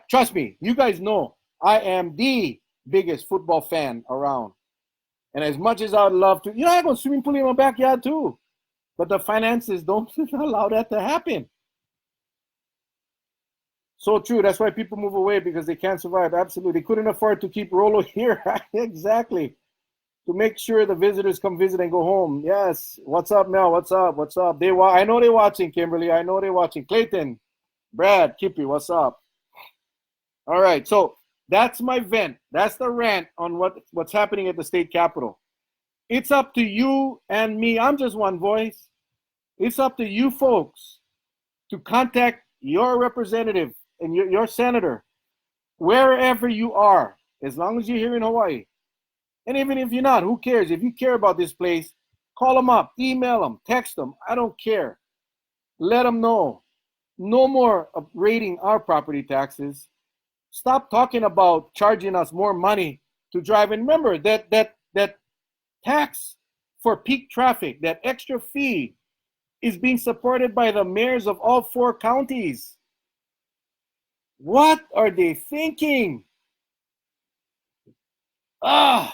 Trust me, you guys know I am the biggest football fan around. And as much as I'd love to, I have a swimming pool in my backyard too. But the finances don't allow that to happen. So true. That's why people move away, because they can't survive. Absolutely. They couldn't afford to keep Rolo here. Exactly. To make sure the visitors come visit and go home. Yes. What's up, Mel? What's up? I know they're watching, Kimberly. I know they're watching. Clayton, Brad, Kippy, what's up? All right. So that's my vent. That's the rant on what's happening at the state capitol. It's up to you and me. I'm just one voice. It's up to you folks to contact your representative and your senator, wherever you are, as long as you're here in Hawaii. And even if you're not, who cares? If you care about this place, call them up, email them, text them. I don't care. Let them know. No more of raiding our property taxes. Stop talking about charging us more money to drive. And remember that tax for peak traffic, that extra fee, is being supported by the mayors of all 4 counties. What are they thinking? Okay,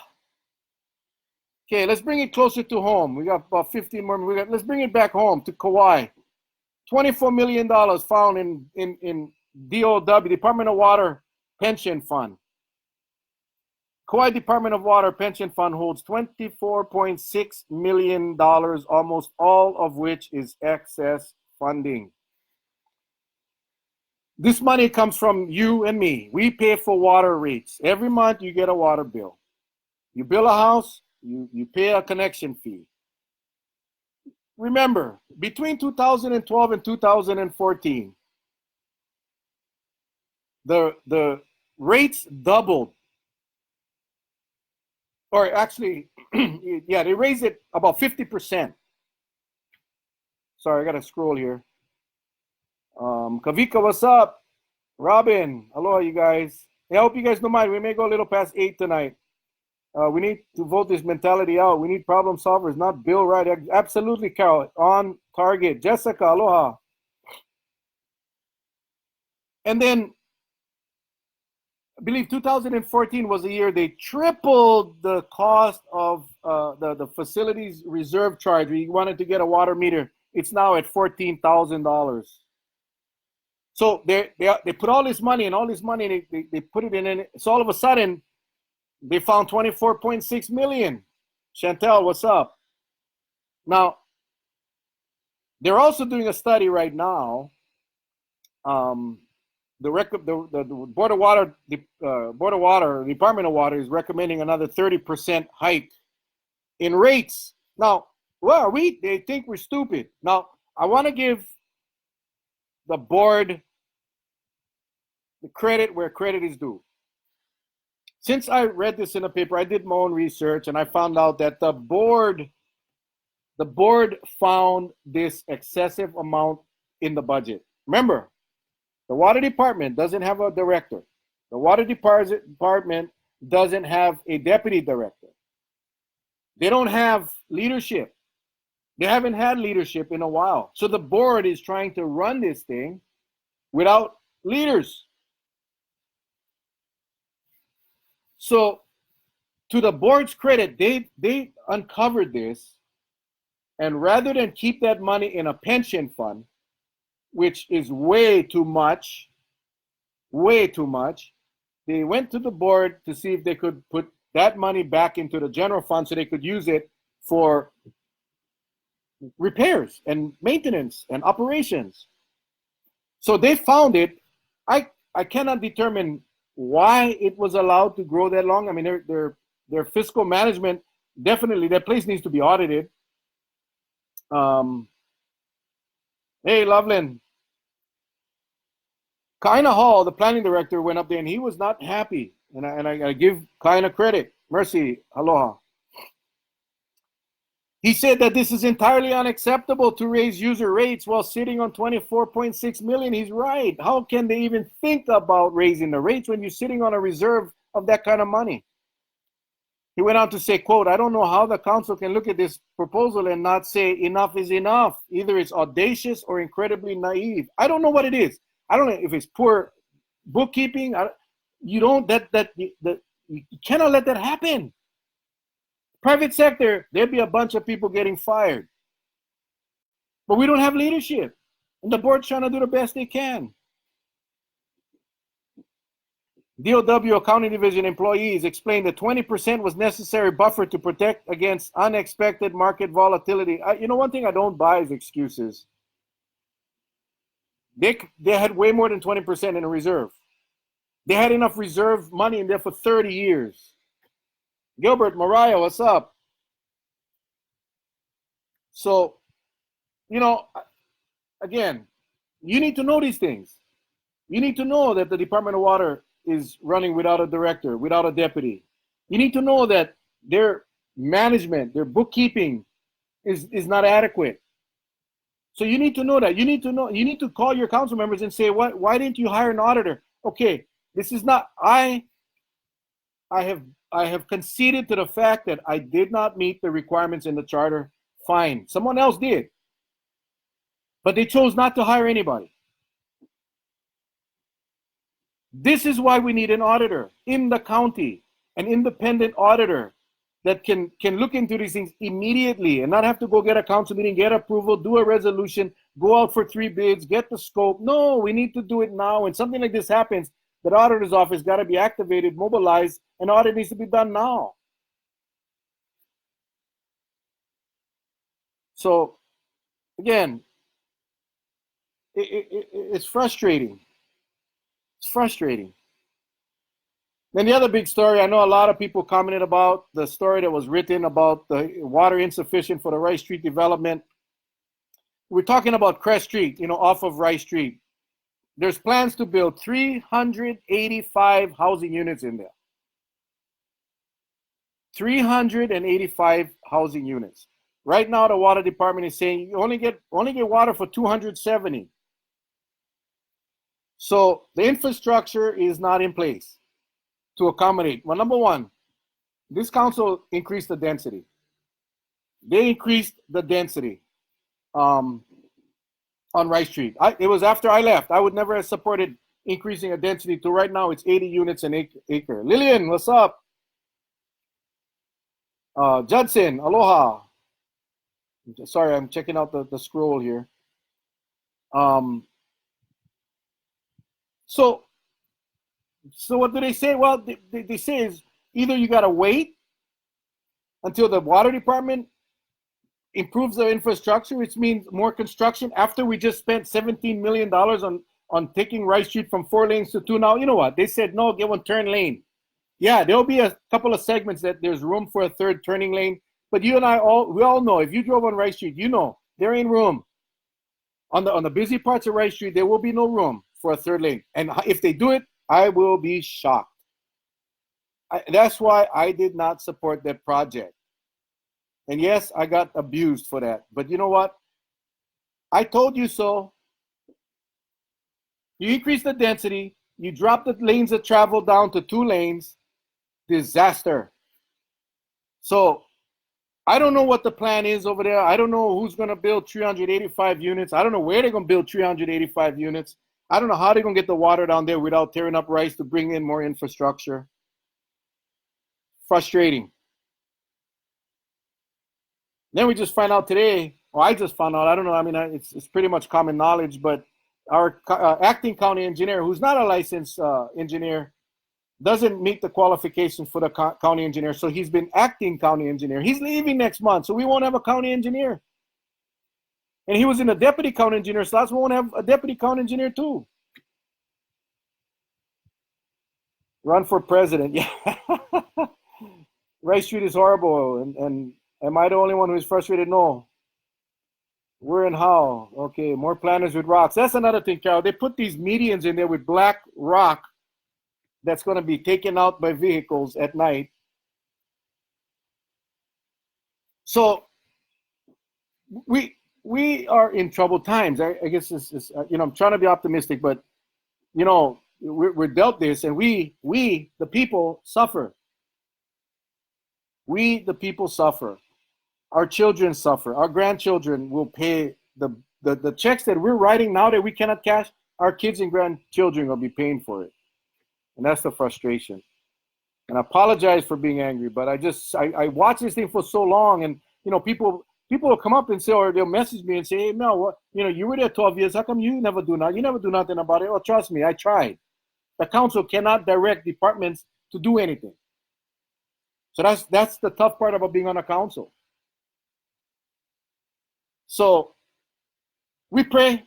let's bring it closer to home. We got about 15 more. Let's bring it back home to Kauai. $24 million found in DOW, Department of Water Pension Fund. Kauai Department of Water Pension Fund holds $24.6 million, almost all of which is excess funding. This money comes from you and me. We pay for water rates. Every month you get a water bill. You build a house, you pay a connection fee. Remember, between 2012 and 2014, the rates doubled. or actually, yeah, they raised it about 50%. Sorry, I gotta scroll here. Kavika, what's up? Robin, aloha, you guys. I hope you guys don't mind. We may go a little past 8 tonight. We need to vote this mentality out. We need problem solvers, not Bill Wright. Absolutely, Carol. On target. Jessica, aloha. And then, I believe 2014 was the year they tripled the cost of the facility's reserve charge. We wanted to get a water meter. It's now at $14,000. So they put all this money and they put it in. And so all of a sudden, they found 24.6 million. Chantel, what's up? Now, they're also doing a study right now. The Board of Water, Department of Water is recommending another 30% hike in rates. Now, well, they think we're stupid. Now, I want to give the board the credit where credit is due. Since I read this in a paper, I did my own research and I found out that the board found this excessive amount in the budget. Remember, the water department doesn't have a director. The water department doesn't have a deputy director. They don't have leadership. They haven't had leadership in a while. So the board is trying to run this thing without leaders. So to the board's credit, they uncovered this, and rather than keep that money in a pension fund, which is way too much, they went to the board to see if they could put that money back into the general fund so they could use it for repairs and maintenance and operations. So they found it. I cannot determine why it was allowed to grow that long. I mean, their fiscal management, definitely, that place needs to be audited. Hey, Loveland. Kaina Hall, the planning director, went up there and he was not happy. And I give Kaina credit. Mercy, aloha. He said that this is entirely unacceptable to raise user rates while sitting on 24.6 million. He's right. How can they even think about raising the rates when you're sitting on a reserve of that kind of money? He went on to say, quote, I don't know how the council can look at this proposal and not say enough is enough. Either it's audacious or incredibly naive. I don't know what it is. I don't know if it's poor bookkeeping. You cannot let that happen. Private sector, there'd be a bunch of people getting fired. But we don't have leadership. And the board's trying to do the best they can. DOW Accounting Division employees explained that 20% was necessary buffer to protect against unexpected market volatility. One thing I don't buy is excuses. They had way more than 20% in a reserve. They had enough reserve money in there for 30 years. Gilbert, Mariah, what's up? So, again, you need to know these things. You need to know that the Department of Water is running without a director, without a deputy. You need to know that their management, their bookkeeping is not adequate. So you need to know that. You need to call your council members and say, why didn't you hire an auditor? Okay, this is not, I have conceded to the fact that I did not meet the requirements in the charter. Fine. Someone else did. But they chose not to hire anybody. This is why we need an auditor in the county, an independent auditor that can look into these things immediately and not have to go get a council meeting, get approval, do a resolution, go out for 3 bids, get the scope. No, we need to do it now. When something like this happens, the auditor's office got to be activated, mobilized, and audit needs to be done now. So, again, it's frustrating. It's frustrating. Then the other big story, I know a lot of people commented about the story that was written about the water insufficient for the Rice Street development. We're talking about Crest Street, off of Rice Street. There's plans to build 385 housing units in there. 385 housing units. Right now, the water department is saying you only get water for 270. So the infrastructure is not in place to accommodate. Well, number one, this council increased the density. They increased the density on Rice Street. It was after I left. I would never have supported increasing a density to right now it's 80 units an acre. Lillian, what's up? Judson, aloha. Sorry, I'm checking out the scroll here. So what do they say? Well, they say is either you got to wait until the water department improves the infrastructure, which means more construction after we just spent $17 million on taking Rice Street from 4 lanes to 2. Now, you know what? They said, no, get one turn lane. Yeah, there'll be a couple of segments that there's room for a third turning lane. But you and we all know, if you drove on Rice Street, you know, there ain't room. On the busy parts of Rice Street, there will be no room for a third lane. And if they do it, I will be shocked. That's why I did not support that project. And yes, I got abused for that. But you know what? I told you so. You increase the density, you drop the lanes of travel down to 2 lanes, disaster. So I don't know what the plan is over there. I don't know who's going to build 385 units. I don't know where they're going to build 385 units. I don't know how they're going to get the water down there without tearing up Rice to bring in more infrastructure. Frustrating. Then we just find out today, or I just found out, I don't know, I mean, it's pretty much common knowledge, but our acting county engineer, who's not a licensed engineer, doesn't meet the qualifications for the county engineer. So he's been acting county engineer. He's leaving next month, so we won't have a county engineer. And he was in a deputy county engineer slot, so we won't have a deputy county engineer too. Run for president. Yeah. Rice Street is horrible. And am I the only one who's frustrated? No. Where and how? Okay, more planners with rocks. That's another thing, Carol. They put these medians in there with black rock that's going to be taken out by vehicles at night. So we are in troubled times. I guess this is, I'm trying to be optimistic, but, we're dealt this, and we, the people, suffer. We, the people, suffer. Our children suffer. Our grandchildren will pay the checks that we're writing now that we cannot cash. Our kids and grandchildren will be paying for it. And that's the frustration. And I apologize for being angry, but I watched this thing for so long, and people will come up and say, or they'll message me and say, hey, Mel, what, you were there 12 years. How come you never do nothing? You never do nothing about it. Well, trust me, I tried. The council cannot direct departments to do anything. So that's the tough part about being on a council. So we pray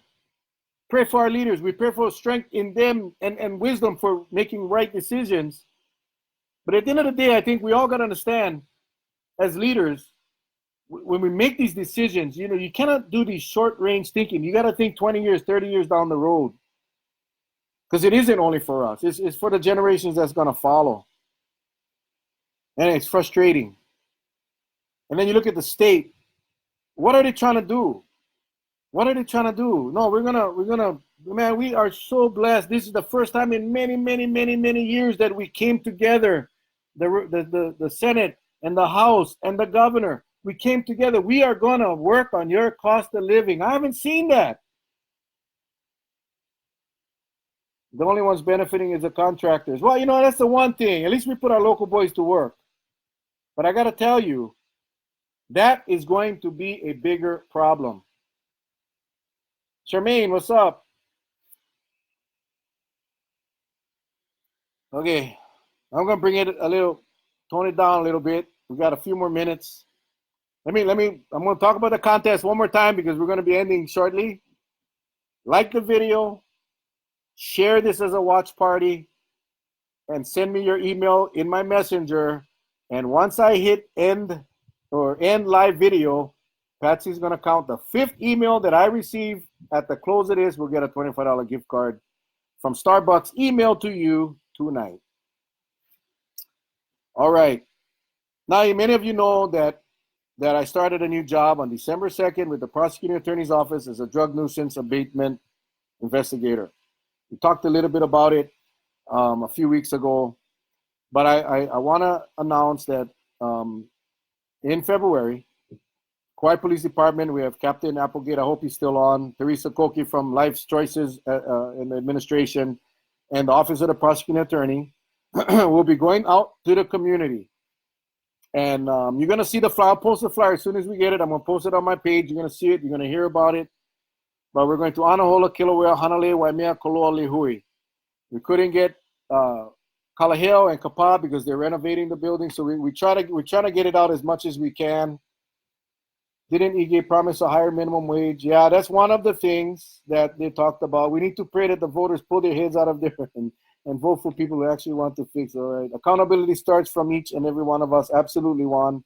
for our leaders. We pray for strength in them and wisdom for making right decisions. But at the end of the day, I think we all got to understand, as leaders, when we make these decisions, you cannot do these short range thinking. You got to think 20 years, 30 years down the road. Because it isn't only for us. It's for the generations that's going to follow. And it's frustrating. And then you look at the state. What are they trying to do? What are they trying to do? No, we're gonna, man, we are so blessed. This is the first time in many, many, many, many years that we came together, the Senate and the House and the governor. We came together. We are gonna work on your cost of living. I haven't seen that. The only ones benefiting is the contractors. Well, that's the one thing. At least we put our local boys to work. But I got to tell you, that is going to be a bigger problem. Charmaine, what's up? Okay, I'm going to bring it tone it down a little bit. We got a few more minutes. I'm going to talk about the contest one more time because we're going to be ending shortly. Like the video, share this as a watch party, and send me your email in my messenger. And once I hit end live video, Patsy's going to count the 5th email that I receive at the close of this. We'll get a $25 gift card from Starbucks emailed to you tonight. All right. Now, many of you know that I started a new job on December 2nd with the prosecuting attorney's office as a drug nuisance abatement investigator. We talked a little bit about it a few weeks ago, but I want to announce that in February, Kauai Police Department, we have Captain Applegate, I hope he's still on, Teresa Koki from Life's Choices in the administration, and the Office of the Prosecuting Attorney will be going out to the community. And you're going to see the flyer. I'll post the flyer as soon as we get it. I'm going to post it on my page. You're going to see it. You're going to hear about it. But we're going to Anahola, Kilauea, Hanalei, Waimea, Koloa, Lihui. We couldn't get Kalaheo and Kapa because they're renovating the building. So we're trying to get it out as much as we can. Didn't Ige promise a higher minimum wage? Yeah, that's one of the things that they talked about. We need to pray that the voters pull their heads out of there and vote for people who actually want to fix it. All right. Accountability starts from each and every one of us. Absolutely one.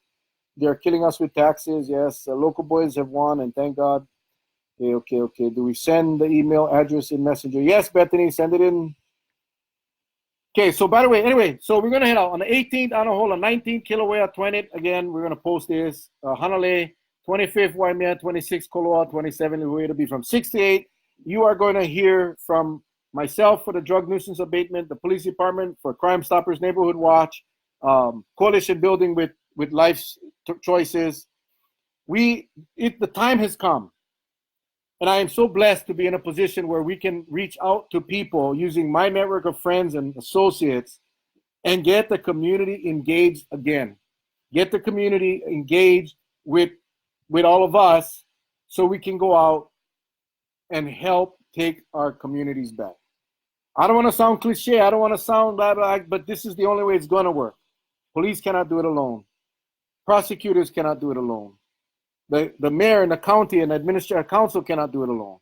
They're killing us with taxes. Yes. Local boys have won, and thank God. Okay. Do we send the email address in Messenger? Yes, Bethany, send it in. Okay, so by the way, anyway, so we're going to head out on the 18th, Anahola, 19th, Kilauea, 20th. Again, we're going to post this. Hanalei, 25th, Waimea, 26th, Koloa, 27th, Lihui. It'll be from 6 to 8. You are going to hear from myself for the drug nuisance abatement, the police department for Crime Stoppers Neighborhood Watch, coalition building with Life's Choices. The time has come. And I am so blessed to be in a position where we can reach out to people using my network of friends and associates and get the community engaged again. Get the community engaged with all of us so we can go out and help take our communities back. I don't want to sound cliche. I don't want to sound blah, blah, but this is the only way it's going to work. Police cannot do it alone. Prosecutors cannot do it alone. The mayor and the county and administrative council cannot do it alone.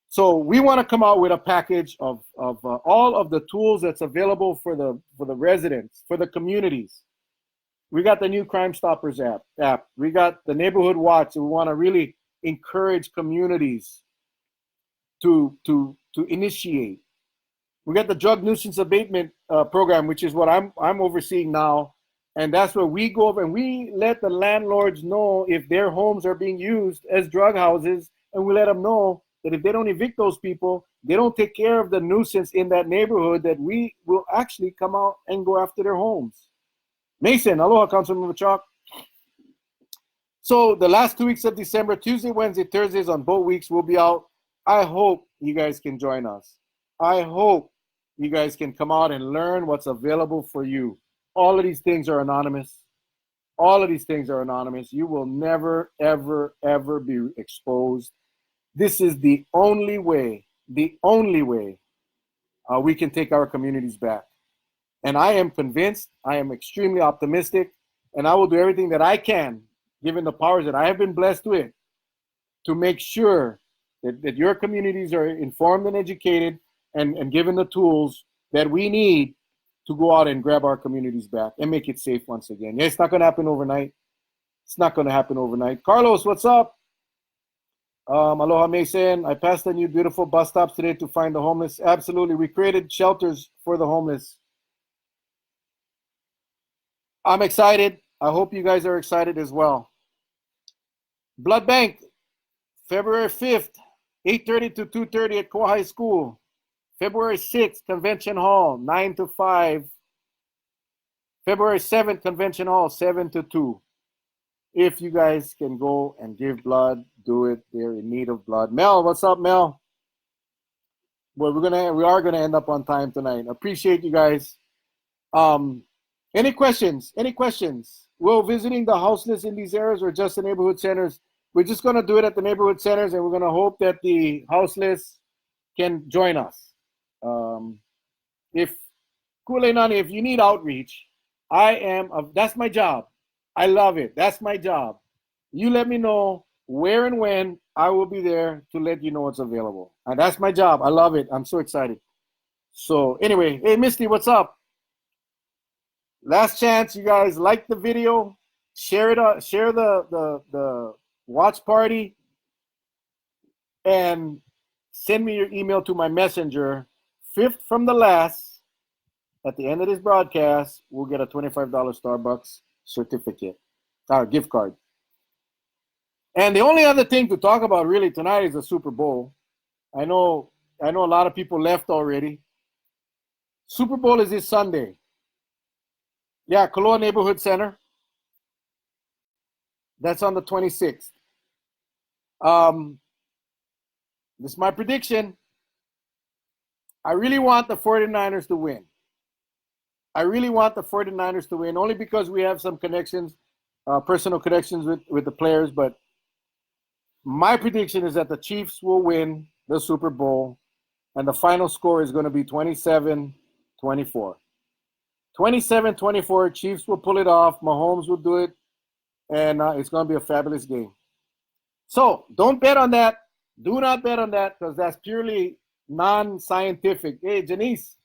So we want to come out with a package of all of the tools that's available for the residents, for the communities. We got the new Crime Stoppers app. We got the Neighborhood Watch. We want to really encourage communities to initiate. We got the drug nuisance abatement program, which is what I'm overseeing now. And that's where we go over and we let the landlords know if their homes are being used as drug houses. And we let them know that if they don't evict those people, they don't take care of the nuisance in that neighborhood, that we will actually come out and go after their homes. Mason, aloha, Councilmember Chalk. So the last 2 weeks of December, Tuesday, Wednesday, Thursdays on both weeks, we'll be out. I hope you guys can join us. I hope you guys can come out and learn what's available for you. All of these things are anonymous. All of these things are anonymous. You will never, ever, ever be exposed. This is the only way we can take our communities back. And I am convinced, I am extremely optimistic, and I will do everything that I can, given the powers that I have been blessed with, to make sure that your communities are informed and educated and given the tools that we need to go out and grab our communities back and make it safe once again. Yeah, it's not going to happen overnight. It's not going to happen overnight. Carlos, what's up? Aloha, Mason. I passed the new beautiful bus stops today to find the homeless. Absolutely. We created shelters for the homeless. I'm excited. I hope you guys are excited as well. Blood Bank, February 5th, 8:30 to 2:30 at Kauai High School. February 6th, Convention Hall, 9 to 5. February 7th, Convention Hall, 7 to 2. If you guys can go and give blood, do it. They're in need of blood. Mel, what's up, Mel? Well, we are gonna end up on time tonight. Appreciate you guys. Any questions? Any questions? Will visiting the houseless in these areas or just the neighborhood centers? We're just gonna do it at the neighborhood centers, and we're gonna hope that the houseless can join us. If Kule'nani, if you need outreach, that's my job. I love it. That's my job. You let me know where and when. I will be there to let you know what's available. And that's my job. I love it. I'm so excited. So anyway, hey Misty, what's up? Last chance, you guys like the video, share it, share the watch party, and send me your email to my messenger. Fifth from the last, at the end of this broadcast, we'll get a $25 Starbucks certificate, gift card. And the only other thing to talk about really tonight is the Super Bowl. I know a lot of people left already. Super Bowl is this Sunday. Yeah, Kaloa Neighborhood Center. That's on the 26th. This is my prediction. I really want the 49ers to win. I really want the 49ers to win, only because we have some connections, personal connections with the players. But my prediction is that the Chiefs will win the Super Bowl, and the final score is going to be 27-24. 27-24, Chiefs will pull it off. Mahomes will do it, and it's going to be a fabulous game. So don't bet on that. Do not bet on that, because that's purely non-scientific. Hey, Janice.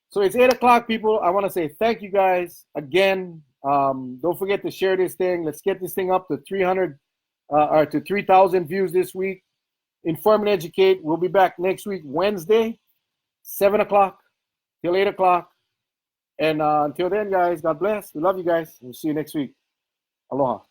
So it's 8 o'clock, people. I want to say thank you guys again. Don't forget to share this thing. Let's get this thing up to 300 or to 3,000 views this week. Inform and educate. We'll be back next week, Wednesday, 7 o'clock till 8 o'clock. And until then, guys, God bless. We love you guys. We'll see you next week. Aloha.